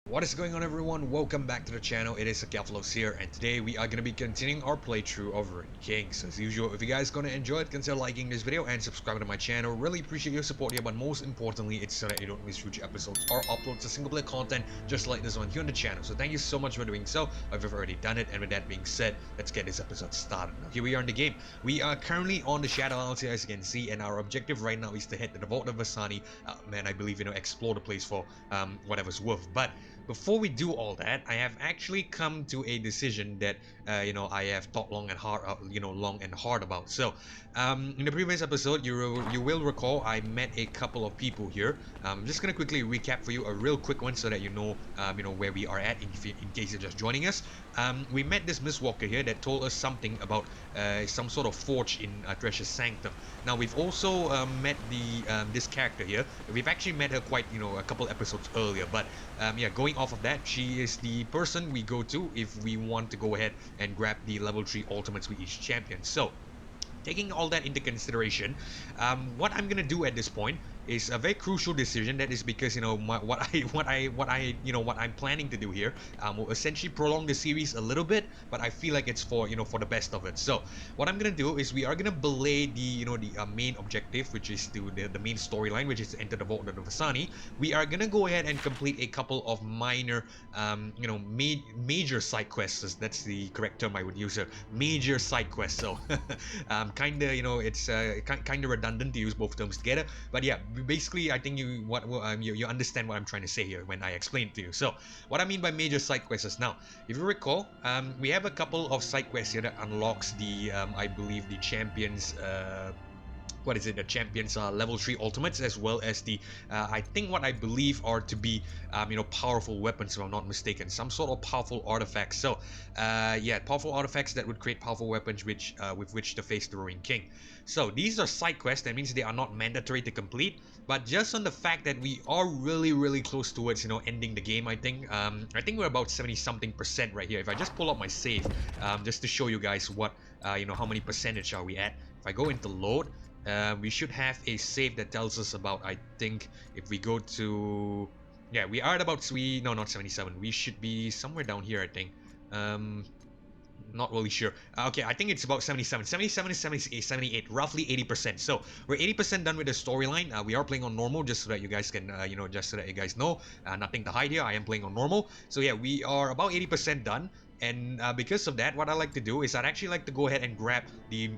What is going on, everyone? Welcome back to the channel. It is YASUO'S here, and today we are going to be continuing our playthrough of Arcane. So as usual, if you guys gonna enjoy it, consider liking this video and subscribing to my channel. Really appreciate your support here, but most importantly, it's so that you don't miss future episodes or uploads of single player content just like this one here on the channel. So thank you so much for doing so. If you've already done it, and with that being said, let's get this episode started. Now here we are in the game. We are currently on the Shadow Isles here, as you can see, and our objective right now is to head to the Vault of Vasani. Man, I believe, explore the place for whatever's worth. But before we do all that, I have actually come to a decision that I have thought long and hard about. So, in the previous episode, you will recall I met a couple of people here. I'm just gonna quickly recap for you a real quick one so that you know where we are at in case you're just joining us. We met this Miss Walker here that told us something about some sort of forge in Thresher's Sanctum. Now we've also met this character here. We've actually met her quite a couple episodes earlier, but yeah, going off of that, she is the person we go to if we want to go ahead and grab the level 3 ultimates with each champion. So taking all that into consideration, what I'm gonna do at this point is a very crucial decision. That is because what I'm planning to do here will essentially prolong the series a little bit, but I feel like it's for for the best of it. So what I'm gonna do is we are gonna belay the main objective, which is the main storyline, which is to enter the Vault of Vasani. We are gonna go ahead and complete a couple of minor major side quests. That's the correct term I would use here. Major side quests. So kinda it's kinda redundant to use both terms together, but yeah, basically I think you understand what I'm trying to say here when I explain it to you. So what I mean by major side quests is, now if you recall, we have a couple of side quests here that unlocks the I believe the champions the champions level 3 ultimates, as well as the I think what I believe are to be powerful weapons, if I'm not mistaken, some sort of powerful artifacts. So yeah, powerful artifacts that would create powerful weapons with which to face the Ruined King. So these are side quests. That means they are not mandatory to complete, but just on the fact that we are really close towards ending the game, I think we're about 70 something% right here. If I just pull up my save, just to show you guys what how many percentage are we at. If I go into load, we should have a save that tells us about, I think, if we go to, yeah, we are at about, not 77, we should be somewhere down here, I think. Not really sure. Okay, I think it's about 77 is 78, roughly 80%. So we're 80% done with the storyline. We are playing on normal, just so that you guys can just so that you guys know, nothing to hide here. I am playing on normal. So yeah, we are about 80% done. And because of that, what I like to do is I'd actually like to go ahead and grab the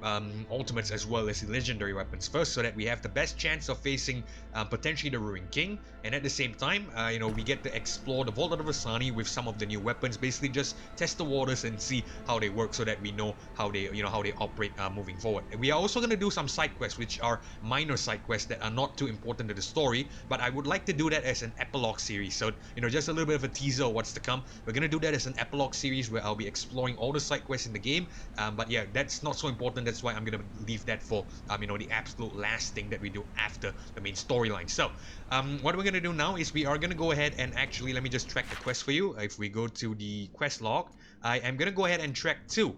ultimates as well as the legendary weapons first, so that we have the best chance of facing potentially the Ruined King, and at the same time, we get to explore the Vault of Vasani with some of the new weapons. Basically, just test the waters and see how they work, so that we know how they how they operate moving forward. And we are also going to do some side quests, which are minor side quests that are not too important to the story, but I would like to do that as an epilogue series. So just a little bit of a teaser of what's to come. We're going to do that as an epilogue series where I'll be exploring all the side quests in the game, but yeah, that's not so important. That's why I'm gonna leave that for the absolute last thing that we do after the main storyline. So what we're gonna do now is we are gonna go ahead and actually, let me just track the quest for you. If we go to the quest log, I am gonna go ahead and track 2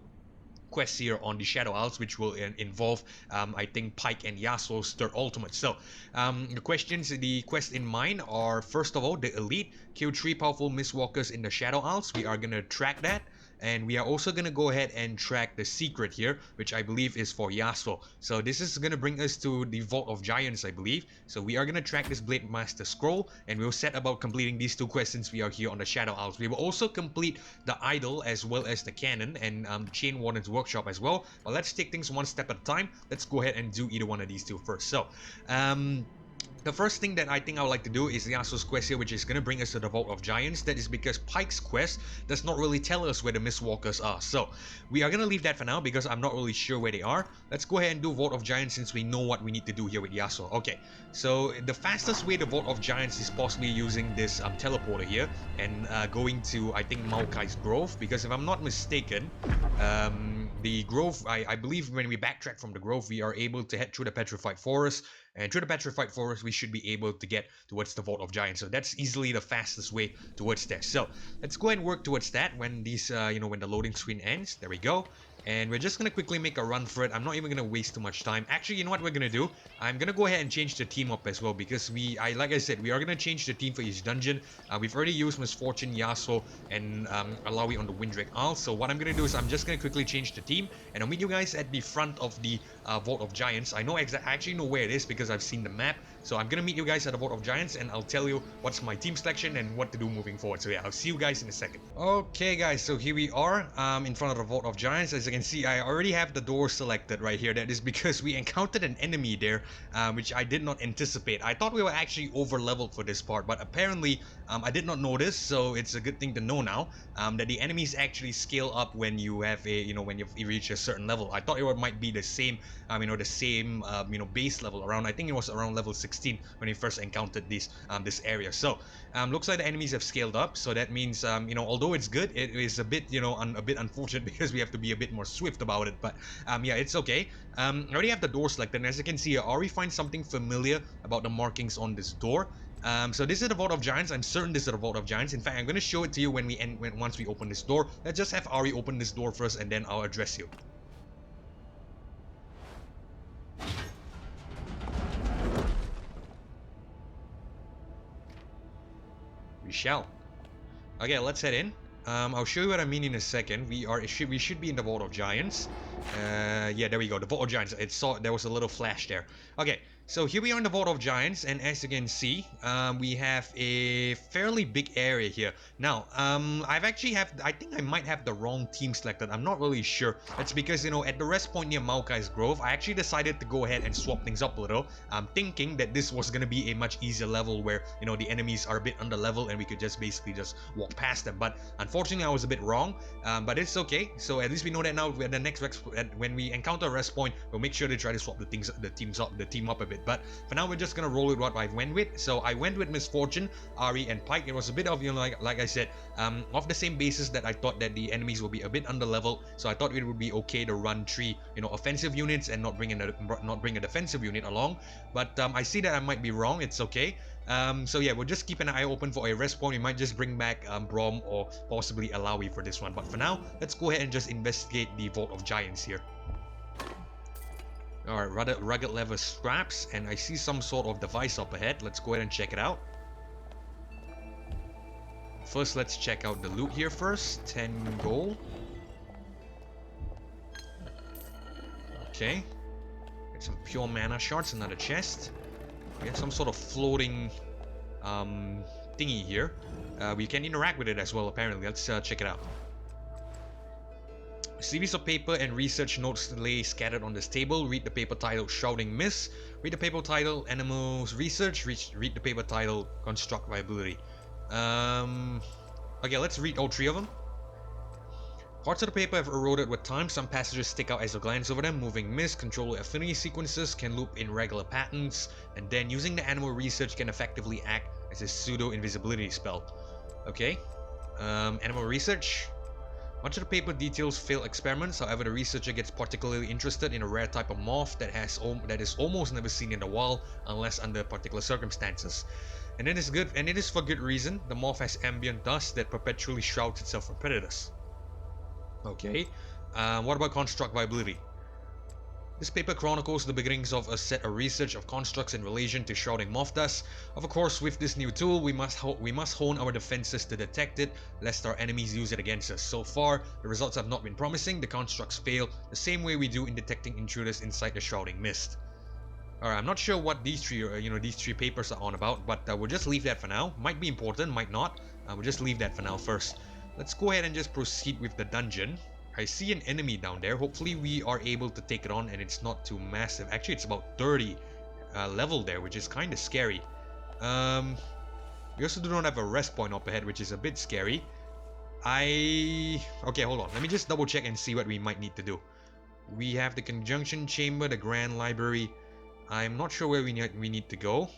quests here on the Shadow Isles, which will involve I think Pyke and YASUO'S third ultimate. So the quests in mind are, first of all, the Elite, kill 3 powerful Mistwalkers in the Shadow Isles. We are gonna track that. And we are also going to go ahead and track the secret here, which I believe is for YASUO. So this is going to bring us to the Vault of Giants, I believe. So we are going to track this Blade Master Scroll, and we'll set about completing these 2 quests since we are here on the Shadow Isles. We will also complete the Idol as well as the Cannon and Chain Warden's Workshop as well. But let's take things one step at a time. Let's go ahead and do either one of these 2 first. So the first thing that I think I would like to do is YASUO'S quest here, which is going to bring us to the Vault of Giants. That is because Pyke's quest does not really tell us where the Mistwalkers are. So we are going to leave that for now because I'm not really sure where they are. Let's go ahead and do Vault of Giants since we know what we need to do here with YASUO. Okay, so the fastest way to Vault of Giants is possibly using this teleporter here and going to, I think, Maokai's Grove, because if I'm not mistaken, the Grove, I believe when we backtrack from the Grove, we are able to head through the Petrified Forest, and through the Petrified Forest we should be able to get towards the Vault of Giants. So that's easily the fastest way towards there. So let's go and work towards that when these when the loading screen ends. There we go. And we're just gonna quickly make a run for it. I'm not even gonna waste too much time. Actually, you know what we're gonna do? I'm gonna go ahead and change the team up as well, because like I said, we are gonna change the team for each dungeon. We've already used Misfortune, Yasuo, and Alawi on the Windrake Isle. So what I'm gonna do is I'm just gonna quickly change the team, and I'll meet you guys at the front of the Vault of Giants. I actually know where it is because I've seen the map. So I'm gonna meet you guys at the Vault of Giants, and I'll tell you what's my team selection and what to do moving forward. So yeah, I'll see you guys in a second. Okay, guys, so here we are in front of the Vault of Giants. As you can see, I already have the door selected right here. That is because we encountered an enemy there, which I did not anticipate. I thought we were actually over leveled for this part, but apparently I did not notice. So it's a good thing to know now that the enemies actually scale up when you have when you reach a certain level. I thought it might be the same, the same base level around. I think it was around level 16 when we first encountered this area. So looks like the enemies have scaled up. So that means although it's good, it is a bit a bit unfortunate because we have to be a bit more swift about it. But yeah, it's okay. I already have the door selected, and as you can see, I already find something familiar about the markings on this door. So this is the Vault of Giants. I'm certain this is the Vault of Giants. In fact, I'm going to show it to you once we open this door. Let's just have Ari open this door first, and then I'll address you. We shall. Okay, let's head in. I'll show you what I mean in a second. We should be in the Vault of Giants. Yeah, there we go. The Vault of Giants. There was a little flash there. Okay, so here we are in the Vault of Giants, and as you can see, we have a fairly big area here. Now, I think I might have the wrong team selected. I'm not really sure. That's because at the rest point near Maokai's Grove, I actually decided to go ahead and swap things up a little. I'm thinking that this was gonna be a much easier level where the enemies are a bit under level and we could just basically just walk past them. But unfortunately, I was a bit wrong. But it's okay. So at least we know that now. At the next when we encounter a rest point, we'll make sure to try to swap the team up a bit. But for now, we're just gonna roll with what I went with. So I went with Misfortune, Ari, and Pike. It was a bit of like I said, off the same basis that I thought that the enemies will be a bit under level. So I thought it would be okay to run 3 offensive units and not bring a defensive unit along. But I see that I might be wrong. It's okay. So yeah, we'll just keep an eye open for a rest point. We might just bring back Brom or possibly Alawi for this one. But for now, let's go ahead and just investigate the Vault of Giants here. Alright, rugged leather straps, and I see some sort of device up ahead. Let's go ahead and check it out. First, let's check out the loot here first. 10 gold. Okay. Get some pure mana shards, another chest. We have some sort of floating thingy here. We can interact with it as well, apparently. Let's check it out. A series of paper and research notes lay scattered on this table. Read the paper titled Shrouding Mist. Read the paper titled Animals Research. Read the paper titled Construct Viability. Okay, let's read all 3 of them. Parts of the paper have eroded with time. Some passages stick out as you glance over them. Moving mist, control affinity sequences can loop in regular patterns, and then using the animal research can effectively act as a pseudo invisibility spell. Okay, animal research. Much of the paper details failed experiments. However, the researcher gets particularly interested in a rare type of moth that is almost never seen in the wild unless under particular circumstances. And it is for good reason. The moth has ambient dust that perpetually shrouds itself from predators. Okay, what about construct viability? This paper chronicles the beginnings of a set of research of constructs in relation to shrouding moth dust. Of course, with this new tool, we must hone our defenses to detect it, lest our enemies use it against us. So far, the results have not been promising. The constructs fail the same way we do in detecting intruders inside the shrouding mist. Alright, I'm not sure what these 3 papers are on about, but we'll just leave that for now. Might be important, might not. We'll just leave that for now first. Let's go ahead and just proceed with the dungeon. I see an enemy down there. Hopefully we are able to take it on and it's not too massive. Actually, it's about 30 level there, which is kind of scary. We also do not have a rest point up ahead, which is a bit scary. Okay, hold on. Let me just double check and see what we might need to do. We have the conjunction chamber, the grand library. I'm not sure where we need to go.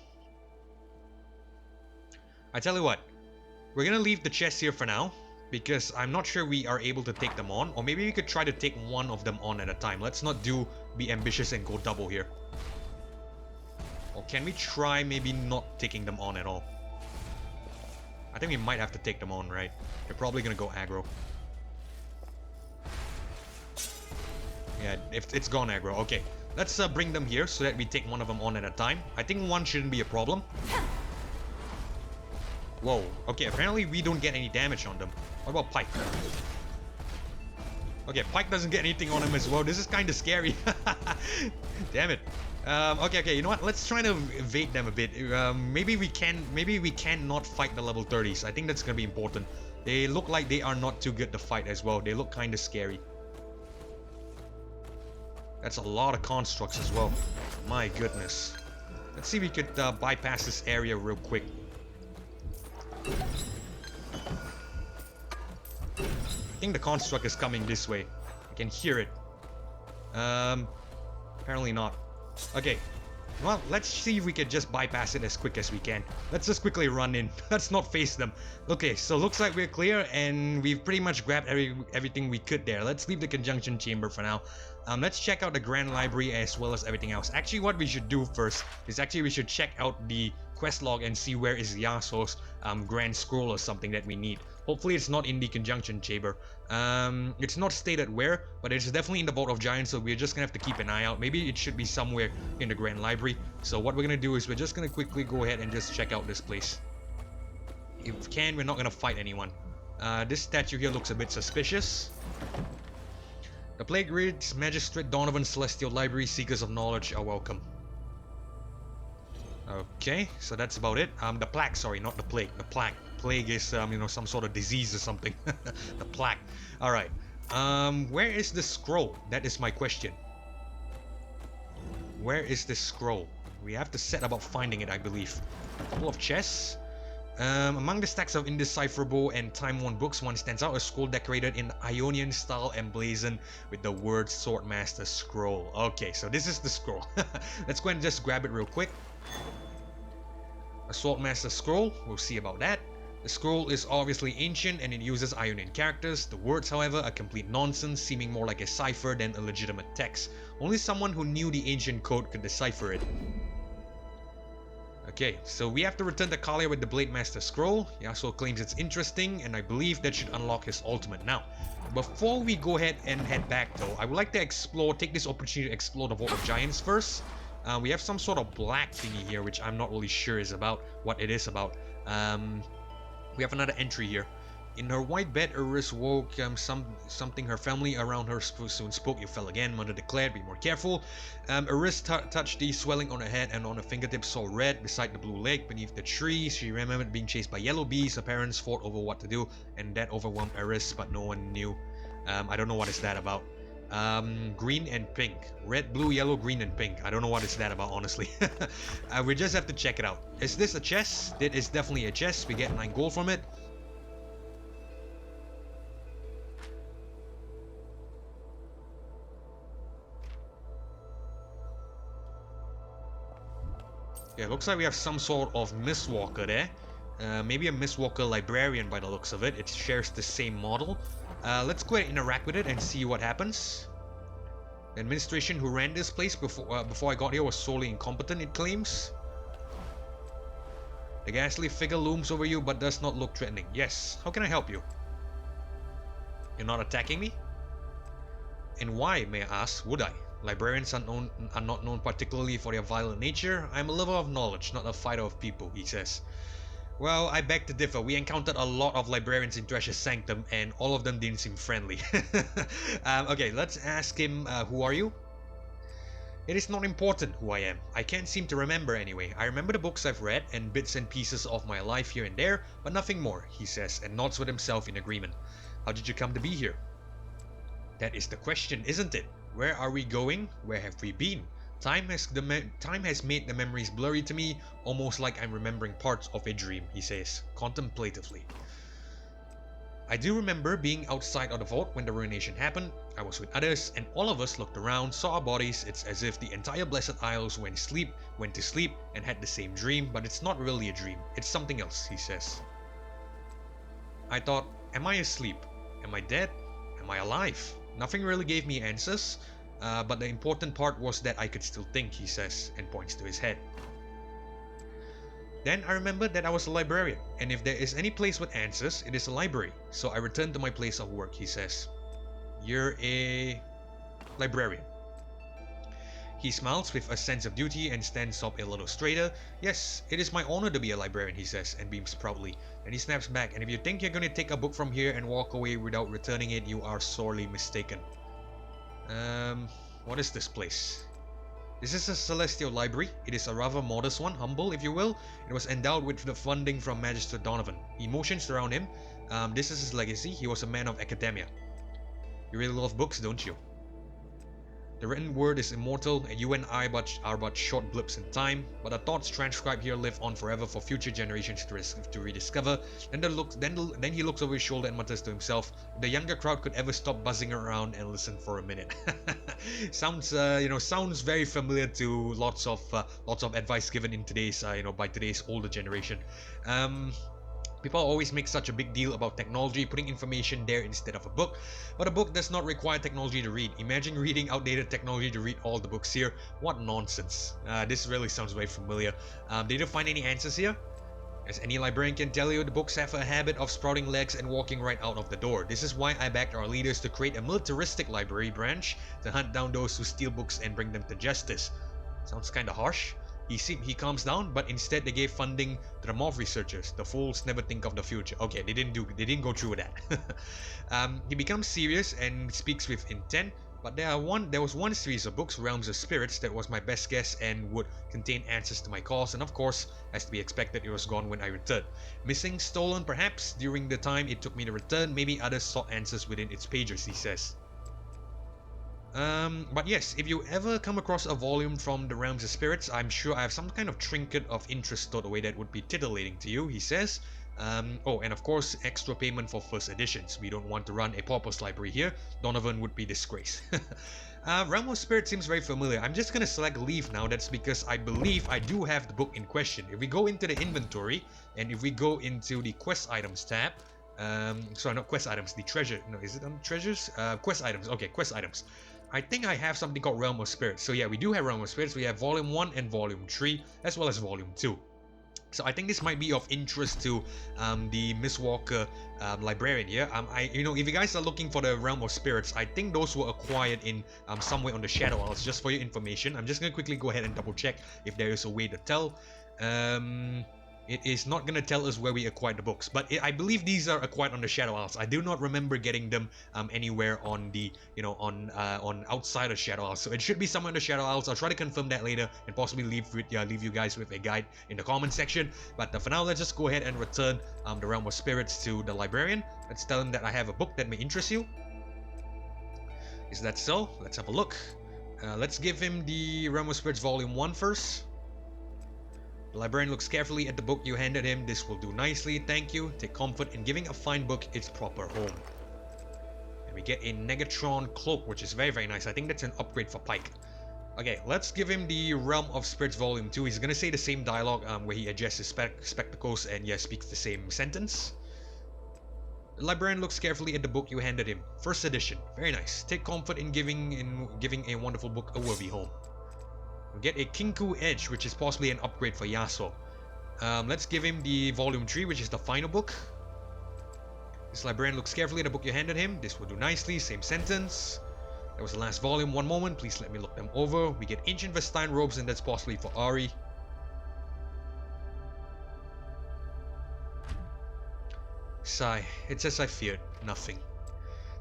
I tell you what, we're gonna leave the chest here for now, because I'm not sure we are able to take them on, or maybe we could try to take one of them on at a time. Let's not be ambitious and go double here. Or can we try maybe not taking them on at all? I think we might have to take them on, right? They're probably gonna go aggro. Yeah, if it's gone aggro. Okay, let's bring them here so that we take one of them on at a time. I think one shouldn't be a problem. Whoa, okay, apparently we don't get any damage on them. What about Pike? Okay, Pike doesn't get anything on him as well. This is kind of scary. Damn it. Okay, you know what? Let's try to evade them a bit. Maybe we can not fight the level 30s. I think that's gonna be important. They look like they are not too good to fight as well. They look kind of scary. That's a lot of constructs as well. My goodness. Let's see if we could bypass this area real quick. I think the construct is coming this way. I can hear it. Apparently not. Okay. Well, let's see if we can just bypass it as quick as we can. Let's just quickly run in. Let's not face them. Okay, so looks like we're clear and we've pretty much grabbed everything we could there. Let's leave the conjunction chamber for now. Let's check out the Grand Library as well as everything else. Actually, what we should do first is we should check out the quest log and see where is YASUO'S Grand Scroll or something that we need. Hopefully it's not in the conjunction chamber. It's not stated where, but it's definitely in the Vault of Giants, so we're just gonna have to keep an eye out. Maybe it should be somewhere in the Grand Library. So what we're gonna do is we're just gonna quickly go ahead and just check out this place. If we can, we're not gonna fight anyone. This statue here looks a bit suspicious. The plague reads, Magistrate Donovan Celestial Library, Seekers of Knowledge are welcome. Okay, so that's about it. The plague, sorry, not the plague. The plague. Plague is, you know, some sort of disease or something. The plague. Alright. Where is the scroll? That is my question. Where is this scroll? We have to set about finding it, I believe. A couple of chests. Among the stacks of indecipherable and time-worn books, one stands out, a scroll decorated in Ionian style emblazoned with the word Swordmaster Scroll. Okay, so this is the scroll. Let's go and just grab it real quick. A Swordmaster Scroll, we'll see about that. The scroll is obviously ancient and it uses Ionian characters. The words, however, are complete nonsense, seeming more like a cipher than a legitimate text. Only someone who knew the ancient code could decipher it. Okay, so we have to return to Kalia with the Blade Master Scroll. Yasuo claims it's interesting, and I believe that should unlock his ultimate. Now, before we go ahead and head back though, I would like to take this opportunity to explore the Vault of Giants first. We have some sort of black thingy here, which I'm not really sure is about what it is about. We have another entry here. In her white bed, Iris woke something her family around her soon spoke. You fell again, Mother declared, be more careful. Iris touched the swelling on her head and on her fingertips saw red beside the blue lake beneath the tree. She remembered being chased by yellow bees. Her parents fought over what to do and that overwhelmed Iris, but no one knew. I don't know what is that about. Green and pink. Red, blue, yellow, green, and pink. I don't know what is that about, honestly. We just have to check it out. Is this a chest? It is definitely a chest. We get 9 gold from it. Yeah, looks like we have some sort of Mistwalker there. Maybe a Mistwalker librarian by the looks of it. It shares the same model. Let's go ahead and interact with it and see what happens. The administration who ran this place before I got here was solely incompetent, it claims. The ghastly figure looms over you but does not look threatening. Yes, how can I help you? You're not attacking me? And why, may I ask, would I? Librarians are not known particularly for their violent nature. I'm a lover of knowledge, not a fighter of people, he says. Well, I beg to differ. We encountered a lot of librarians in Thresh's Sanctum, and all of them didn't seem friendly. Okay, let's ask him, who are you? It is not important who I am. I can't seem to remember anyway. I remember the books I've read, and bits and pieces of my life here and there, but nothing more, he says, and nods with himself in agreement. How did you come to be here? That is the question, isn't it? Where are we going? Where have we been? Time has made the memories blurry to me, almost like I'm remembering parts of a dream, he says, contemplatively. I do remember being outside of the vault when the ruination happened. I was with others, and all of us looked around, saw our bodies. It's as if the entire Blessed Isles went to sleep, and had the same dream, but it's not really a dream. It's something else, he says. I thought, am I asleep? Am I dead? Am I alive? Nothing really gave me answers. But the important part was that I could still think, he says, and points to his head. Then I remembered that I was a librarian, and if there is any place with answers, it is a library. So I returned to my place of work, he says. You're a... Librarian. He smiles with a sense of duty and stands up a little straighter. Yes, it is my honor to be a librarian, he says, and beams proudly. And he snaps back, and if you think you're going to take a book from here and walk away without returning it, you are sorely mistaken. What is this place? This is a celestial library. It is a rather modest one, humble if you will. It was endowed with the funding from Magister Donovan. He motions around him. This is his legacy. He was a man of academia. You really love books, don't you? The written word is immortal, and you and I are but short blips in time, but the thoughts transcribed here live on forever for future generations to rediscover. Then he looks over his shoulder and mutters to himself, if the younger crowd could ever stop buzzing around and listen for a minute. Sounds sounds very familiar to lots of advice given in today's by today's older generation. People always make such a big deal about technology, putting information there instead of a book, but a book does not require technology to read. Imagine reading outdated technology to read all the books here. What nonsense. This really sounds very familiar. Did you find any answers here? As any librarian can tell you, the books have a habit of sprouting legs and walking right out of the door. This is why I backed our leaders to create a militaristic library branch to hunt down those who steal books and bring them to justice. Sounds kinda harsh. He calms down, but instead they gave funding to the moth researchers. The fools never think of the future. Okay, they didn't go through that. He becomes serious and speaks with intent. But there was one series of books, Realms of Spirits, that was my best guess and would contain answers to my calls. And of course, as to be expected, it was gone when I returned. Missing, stolen, perhaps during the time it took me to return. Maybe others sought answers within its pages. He says. But yes, if you ever come across a volume from the Realms of Spirits, I'm sure I have some kind of trinket of interest stored away that would be titillating to you, he says. Oh, and of course, extra payment for first editions. We don't want to run a paupers library here. Donovan would be disgraced. Realm of Spirit seems very familiar. I'm just gonna select leave now. That's because I believe I do have the book in question. If we go into the inventory, and if we go into the quest items tab, sorry, not quest items, the treasure, no, is it on treasures? Quest items, okay, quest items. I think I have something called Realm of Spirits. So yeah, we do have Realm of Spirits. We have Volume 1 and Volume 3, as well as Volume 2. So I think this might be of interest to the Miss Walker librarian here. if you guys are looking for the Realm of Spirits, I think those were acquired in somewhere on the Shadow Isles. Just for your information, I'm just gonna quickly go ahead and double check if there is a way to tell. It is not going to tell us where we acquired the books, but I believe these are acquired on the Shadow Isles. I do not remember getting them anywhere on the on outside of Shadow Isles. So it should be somewhere in the Shadow Isles. I'll try to confirm that later and possibly leave you guys with a guide in the comment section. But for now, let's just go ahead and return the Realm of Spirits to the librarian. Let's tell him that I have a book that may interest you. Is that so? Let's have a look. Let's give him the Realm of Spirits Volume 1 first. The librarian looks carefully at the book you handed him. This will do nicely, thank you. Take comfort in giving a fine book its proper home. And we get a Negatron cloak, which is very, very nice. I think that's an upgrade for Pike. Okay, let's give him the Realm of Spirits Volume 2. He's gonna say the same dialogue where he adjusts his spectacles and speaks the same sentence. The librarian looks carefully at the book you handed him. First edition, very nice. Take comfort in giving a wonderful book a worthy home. We get a Kinku Edge, which is possibly an upgrade for Yasuo. Let's give him the Volume 3, which is the final book. This librarian looks carefully at the book you handed him. This will do nicely, same sentence. That was the last volume. One moment, please let me look them over. We get Ancient Vestine robes, and that's possibly for Ari. Sigh. It's as I feared. Nothing.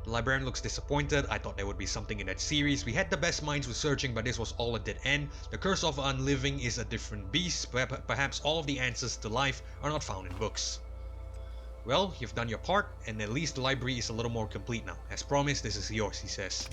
The librarian looks disappointed. I thought there would be something in that series. We had the best minds researching, but this was all a dead end. The curse of unliving is a different beast. Perhaps all of the answers to life are not found in books. Well, you've done your part, and at least the library is a little more complete now. As promised, this is yours, he says.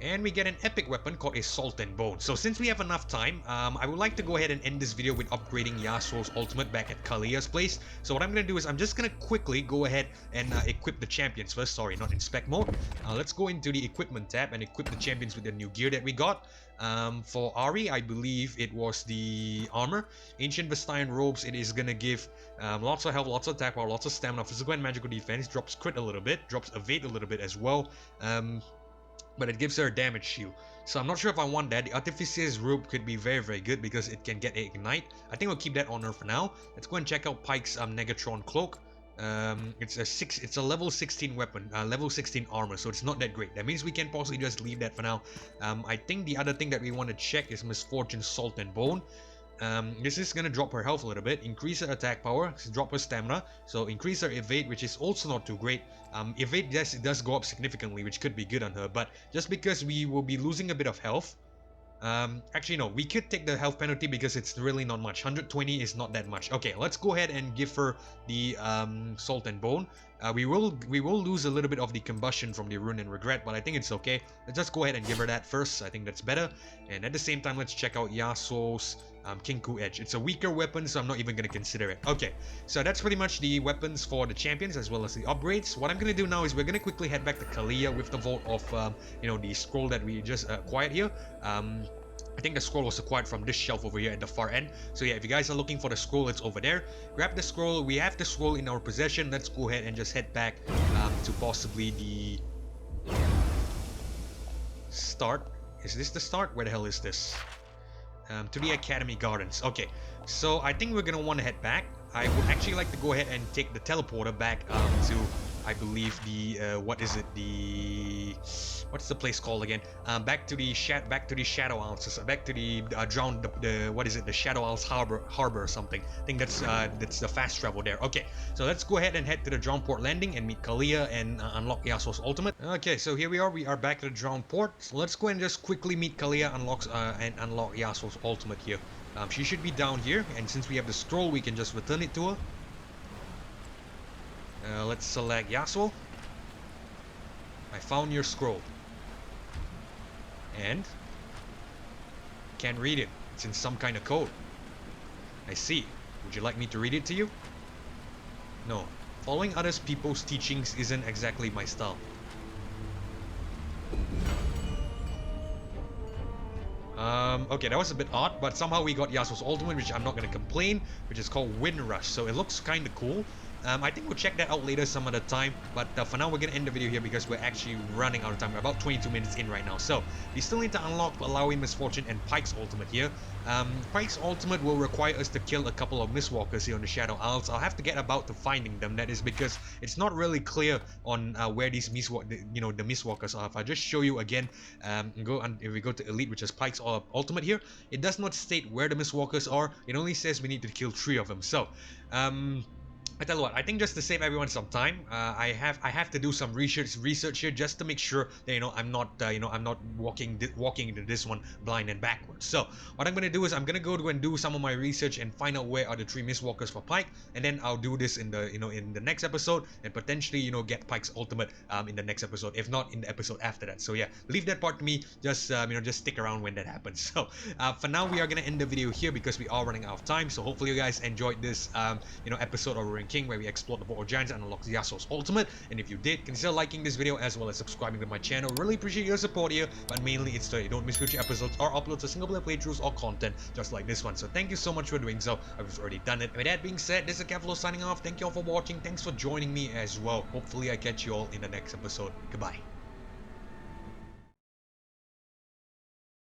And we get an epic weapon called a Salt and Bone. So since we have enough time, I would like to go ahead and end this video with upgrading Yasuo's ultimate back at Kalia's place. So what I'm going to do is I'm just going to quickly go ahead and equip the champions first. Sorry, not in spec mode. Let's go into the equipment tab and equip the champions with the new gear that we got. For Ari, I believe it was the armor. Ancient Vestine robes, it is going to give lots of health, lots of attack power, lots of stamina, physical and magical defense, drops crit a little bit, drops evade a little bit as well. But it gives her a damage shield. So I'm not sure if I want that. The Artificer's robe could be very, very good because it can get a ignite. I think we'll keep that on her for now. Let's go and check out Pike's Negatron cloak. It's a level 16 weapon, level 16 armor, so it's not that great. That means we can possibly just leave that for now. I think the other thing that we want to check is Misfortune, Salt and Bone. This is gonna drop her health a little bit, increase her attack power, drop her stamina, so increase her evade, which is also not too great. Evade does go up significantly, which could be good on her, but just because we will be losing a bit of health. Actually no, we could take the health penalty because it's really not much. 120 is not that much. Okay, let's go ahead and give her the Salt and Bone. We will lose a little bit of the combustion from the Rune and Regret, but I think it's okay. Let's just go ahead and give her that first. I think that's better. And at the same time, let's check out YASUO'S Kinku Edge. It's a weaker weapon, so I'm not even going to consider it. Okay, so that's pretty much the weapons for the champions as well as the upgrades. What I'm going to do now is we're going to quickly head back to Kalia with the vault of the scroll that we just acquired here. I think the scroll was acquired from this shelf over here at the far end. So yeah, if you guys are looking for the scroll, it's over there. Grab the scroll. We have the scroll in our possession. Let's go ahead and just head back to possibly the start. Is this the start? Where the hell is this? To the Academy Gardens. Okay, so I think we're gonna want to head back. I would actually like to go ahead and take the teleporter back to, I believe, the what's the place called again? Back to the Shadow Isles, back to the what is it? The Shadow Isles harbor or something. I think that's the fast travel there. Okay, so let's go ahead and head to the Drowned Port landing and meet Kalia and unlock YASUO'S ultimate. Okay, so here we are. We are back at the Drowned Port. So let's go and just quickly meet Kalia, unlock YASUO'S ultimate here. She should be down here, and since we have the scroll, we can just return it to her. Let's select Yasuo. I found your scroll. And can't read it. It's in some kind of code. I see. Would you like me to read it to you? No. Following other people's teachings isn't exactly my style. Okay, that was a bit odd, but somehow we got YASUO'S ultimate, which I'm not going to complain, which is called Wind Rush, so it looks kind of cool. I think we'll check that out later some other time, but for now we're going to end the video here because we're actually running out of time. We're about 22 minutes in right now, so we still need to unlock Allowing Misfortune and Pike's ultimate here. Pike's ultimate will require us to kill a couple of Mistwalkers here on the Shadow Isles. I'll have to get about to finding them. That is because it's not really clear on where these the Mistwalkers are. If I just show you again, if we go to Elite, which is Pike's ultimate here, it does not state where the Mistwalkers are. It only says we need to kill 3 of them. So, I tell you what, I think just to save everyone some time, I have to do some research here just to make sure that I'm not walking into this one blind and backwards. So what I'm gonna do is I'm gonna go and do some of my research and find out where are the 3 Mistwalkers for Pike, and then I'll do this in the in the next episode and potentially get Pike's ultimate in the next episode, if not in the episode after that. So yeah, leave that part to me. Just just stick around when that happens. So for now we are gonna end the video here because we are running out of time. So hopefully you guys enjoyed this episode of King, where we explore the Portal Giants and unlock YASUO'S ultimate. And if you did, consider liking this video as well as subscribing to my channel. Really appreciate your support here, but mainly it's so you don't miss future episodes or uploads of single player playthroughs or content just like this one. So thank you so much for doing so. I've already done it. And with that being said, this is YASUO signing off. Thank you all for watching. Thanks for joining me as well. Hopefully I catch you all in the next episode. Goodbye.